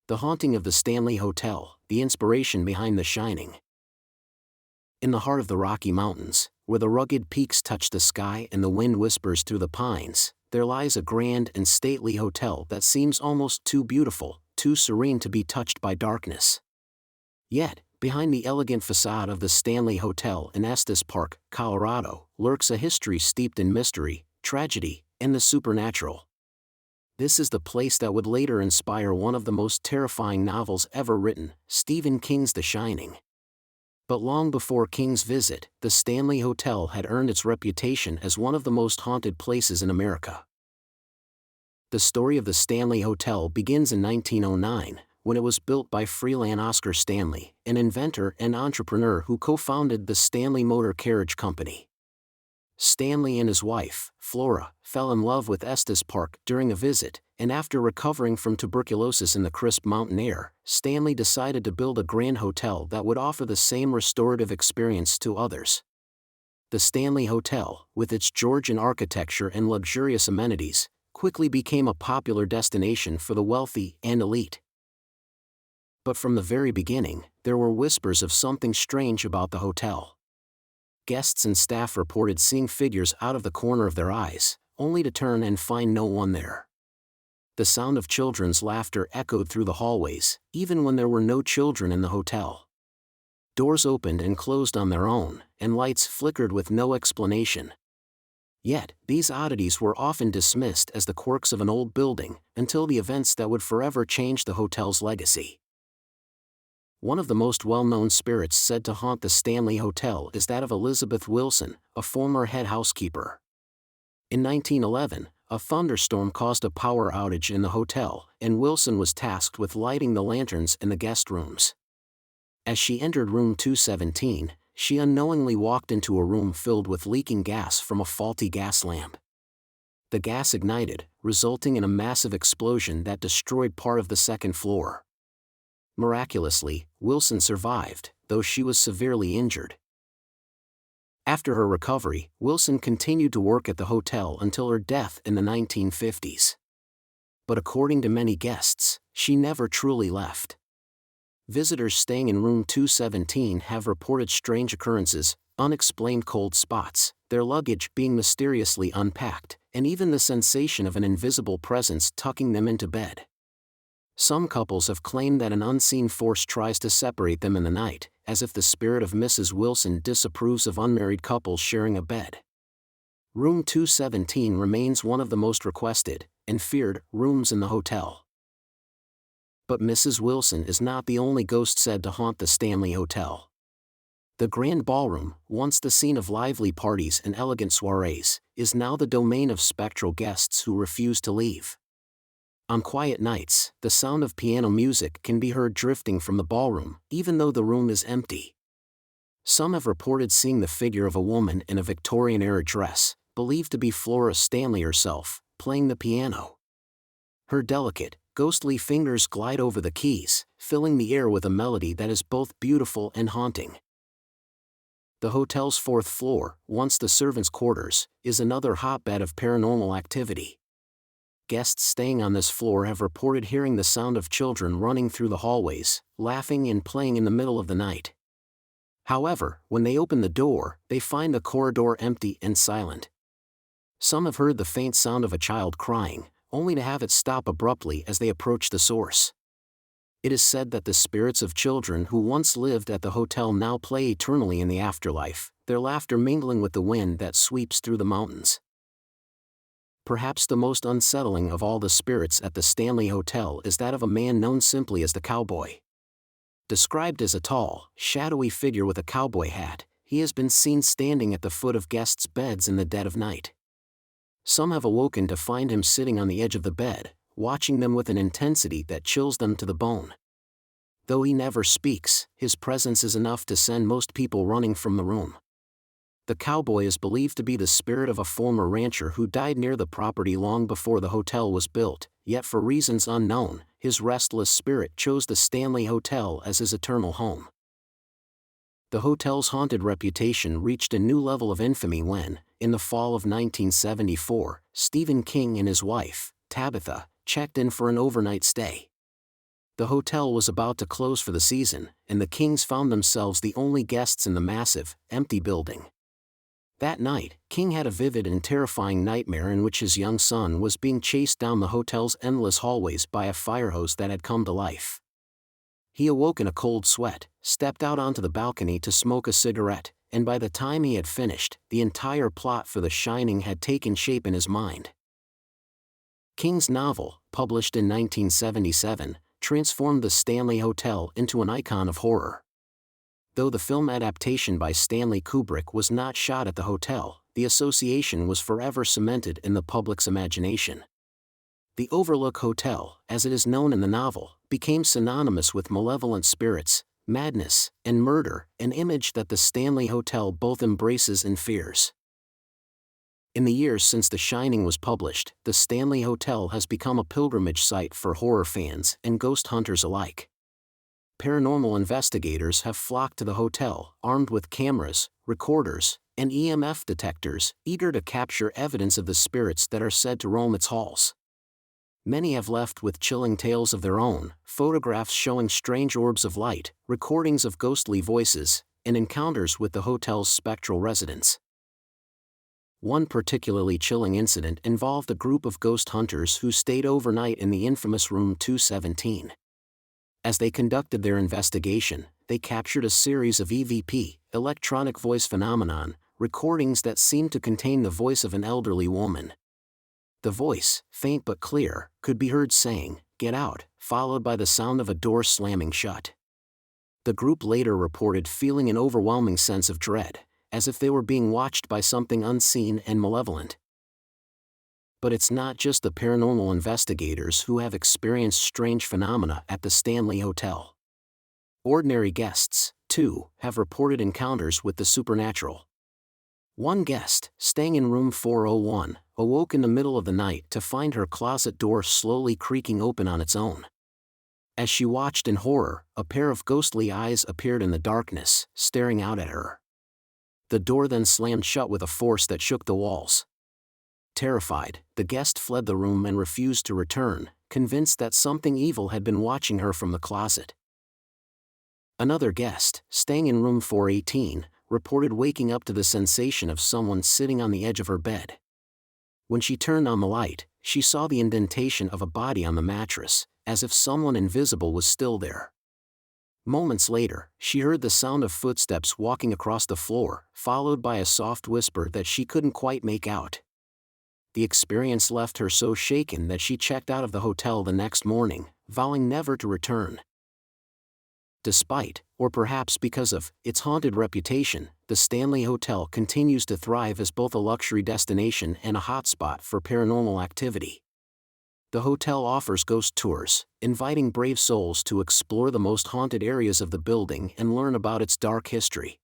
The Haunting of the Stanley Hotel, the inspiration behind The Shining. In the heart of the Rocky Mountains, where the rugged peaks touch the sky and the wind whispers through the pines, there lies a grand and stately hotel that seems almost too beautiful, too serene to be touched by darkness. Yet, behind the elegant facade of the Stanley Hotel in Estes Park, Colorado, lurks a history steeped in mystery, tragedy, and the supernatural. This is the place that would later inspire one of the most terrifying novels ever written, Stephen King's The Shining. But long before King's visit, the Stanley Hotel had earned its reputation as one of the most haunted places in America. The story of the Stanley Hotel begins in 1909, when it was built by Freeland Oscar Stanley, an inventor and entrepreneur who co-founded the Stanley Motor Carriage Company. Stanley and his wife, Flora, fell in love with Estes Park during a visit, and after recovering from tuberculosis in the crisp mountain air, Stanley decided to build a grand hotel that would offer the same restorative experience to others. The Stanley Hotel, with its Georgian architecture and luxurious amenities, quickly became a popular destination for the wealthy and elite. But from the very beginning, there were whispers of something strange about the hotel. Guests and staff reported seeing figures out of the corner of their eyes, only to turn and find no one there. The sound of children's laughter echoed through the hallways, even when there were no children in the hotel. Doors opened and closed on their own, and lights flickered with no explanation. Yet, these oddities were often dismissed as the quirks of an old building, until the events that would forever change the hotel's legacy. One of the most well-known spirits said to haunt the Stanley Hotel is that of Elizabeth Wilson, a former head housekeeper. In 1911, a thunderstorm caused a power outage in the hotel, and Wilson was tasked with lighting the lanterns in the guest rooms. As she entered room 217, she unknowingly walked into a room filled with leaking gas from a faulty gas lamp. The gas ignited, resulting in a massive explosion that destroyed part of the second floor. Miraculously, Wilson survived, though she was severely injured. After her recovery, Wilson continued to work at the hotel until her death in the 1950s. But according to many guests, she never truly left. Visitors staying in room 217 have reported strange occurrences, unexplained cold spots, their luggage being mysteriously unpacked, and even the sensation of an invisible presence tucking them into bed. Some couples have claimed that an unseen force tries to separate them in the night, as if the spirit of Mrs. Wilson disapproves of unmarried couples sharing a bed. Room 217 remains one of the most requested, and feared, rooms in the hotel. But Mrs. Wilson is not the only ghost said to haunt the Stanley Hotel. The Grand Ballroom, once the scene of lively parties and elegant soirees, is now the domain of spectral guests who refuse to leave. On quiet nights, the sound of piano music can be heard drifting from the ballroom, even though the room is empty. Some have reported seeing the figure of a woman in a Victorian-era dress, believed to be Flora Stanley herself, playing the piano. Her delicate, ghostly fingers glide over the keys, filling the air with a melody that is both beautiful and haunting. The hotel's fourth floor, once the servants' quarters, is another hotbed of paranormal activity. Guests staying on this floor have reported hearing the sound of children running through the hallways, laughing and playing in the middle of the night. However, when they open the door, they find the corridor empty and silent. Some have heard the faint sound of a child crying, only to have it stop abruptly as they approach the source. It is said that the spirits of children who once lived at the hotel now play eternally in the afterlife, their laughter mingling with the wind that sweeps through the mountains. Perhaps the most unsettling of all the spirits at the Stanley Hotel is that of a man known simply as the Cowboy. Described as a tall, shadowy figure with a cowboy hat, he has been seen standing at the foot of guests' beds in the dead of night. Some have awoken to find him sitting on the edge of the bed, watching them with an intensity that chills them to the bone. Though he never speaks, his presence is enough to send most people running from the room. The cowboy is believed to be the spirit of a former rancher who died near the property long before the hotel was built, yet for reasons unknown, his restless spirit chose the Stanley Hotel as his eternal home. The hotel's haunted reputation reached a new level of infamy when, in the fall of 1974, Stephen King and his wife, Tabitha, checked in for an overnight stay. The hotel was about to close for the season, and the Kings found themselves the only guests in the massive, empty building. That night, King had a vivid and terrifying nightmare in which his young son was being chased down the hotel's endless hallways by a fire hose that had come to life. He awoke in a cold sweat, stepped out onto the balcony to smoke a cigarette, and by the time he had finished, the entire plot for The Shining had taken shape in his mind. King's novel, published in 1977, transformed the Stanley Hotel into an icon of horror. Though the film adaptation by Stanley Kubrick was not shot at the hotel, the association was forever cemented in the public's imagination. The Overlook Hotel, as it is known in the novel, became synonymous with malevolent spirits, madness, and murder, an image that the Stanley Hotel both embraces and fears. In the years since The Shining was published, the Stanley Hotel has become a pilgrimage site for horror fans and ghost hunters alike. Paranormal investigators have flocked to the hotel, armed with cameras, recorders, and EMF detectors, eager to capture evidence of the spirits that are said to roam its halls. Many have left with chilling tales of their own, photographs showing strange orbs of light, recordings of ghostly voices, and encounters with the hotel's spectral residents. One particularly chilling incident involved a group of ghost hunters who stayed overnight in the infamous Room 217. As they conducted their investigation, they captured a series of EVP, electronic voice phenomenon, recordings that seemed to contain the voice of an elderly woman. The voice, faint but clear, could be heard saying, "Get out," followed by the sound of a door slamming shut. The group later reported feeling an overwhelming sense of dread, as if they were being watched by something unseen and malevolent. But it's not just the paranormal investigators who have experienced strange phenomena at the Stanley Hotel. Ordinary guests, too, have reported encounters with the supernatural. One guest, staying in room 401, awoke in the middle of the night to find her closet door slowly creaking open on its own. As she watched in horror, a pair of ghostly eyes appeared in the darkness, staring out at her. The door then slammed shut with a force that shook the walls. Terrified, the guest fled the room and refused to return, convinced that something evil had been watching her from the closet. Another guest, staying in room 418, reported waking up to the sensation of someone sitting on the edge of her bed. When she turned on the light, she saw the indentation of a body on the mattress, as if someone invisible was still there. Moments later, she heard the sound of footsteps walking across the floor, followed by a soft whisper that she couldn't quite make out. The experience left her so shaken that she checked out of the hotel the next morning, vowing never to return. Despite, or perhaps because of, its haunted reputation, the Stanley Hotel continues to thrive as both a luxury destination and a hotspot for paranormal activity. The hotel offers ghost tours, inviting brave souls to explore the most haunted areas of the building and learn about its dark history.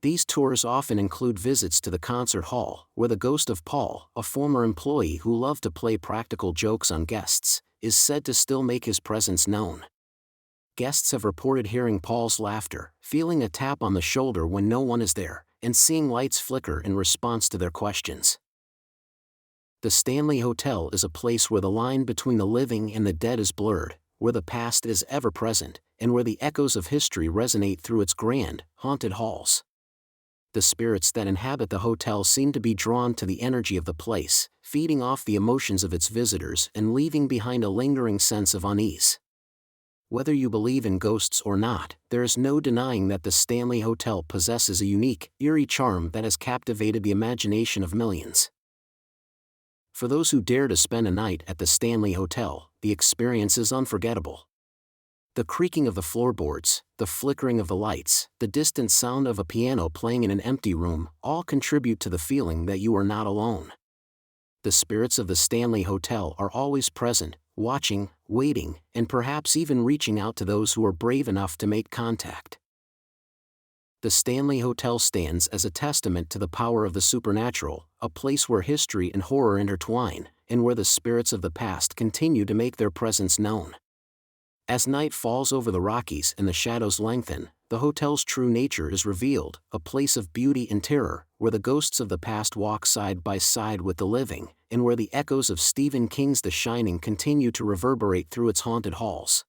These tours often include visits to the concert hall, where the ghost of Paul, a former employee who loved to play practical jokes on guests, is said to still make his presence known. Guests have reported hearing Paul's laughter, feeling a tap on the shoulder when no one is there, and seeing lights flicker in response to their questions. The Stanley Hotel is a place where the line between the living and the dead is blurred, where the past is ever present, and where the echoes of history resonate through its grand, haunted halls. The spirits that inhabit the hotel seem to be drawn to the energy of the place, feeding off the emotions of its visitors and leaving behind a lingering sense of unease. Whether you believe in ghosts or not, there is no denying that the Stanley Hotel possesses a unique, eerie charm that has captivated the imagination of millions. For those who dare to spend a night at the Stanley Hotel, the experience is unforgettable. The creaking of the floorboards, the flickering of the lights, the distant sound of a piano playing in an empty room, all contribute to the feeling that you are not alone. The spirits of the Stanley Hotel are always present, watching, waiting, and perhaps even reaching out to those who are brave enough to make contact. The Stanley Hotel stands as a testament to the power of the supernatural, a place where history and horror intertwine, and where the spirits of the past continue to make their presence known. As night falls over the Rockies and the shadows lengthen, the hotel's true nature is revealed, a place of beauty and terror, where the ghosts of the past walk side by side with the living, and where the echoes of Stephen King's The Shining continue to reverberate through its haunted halls.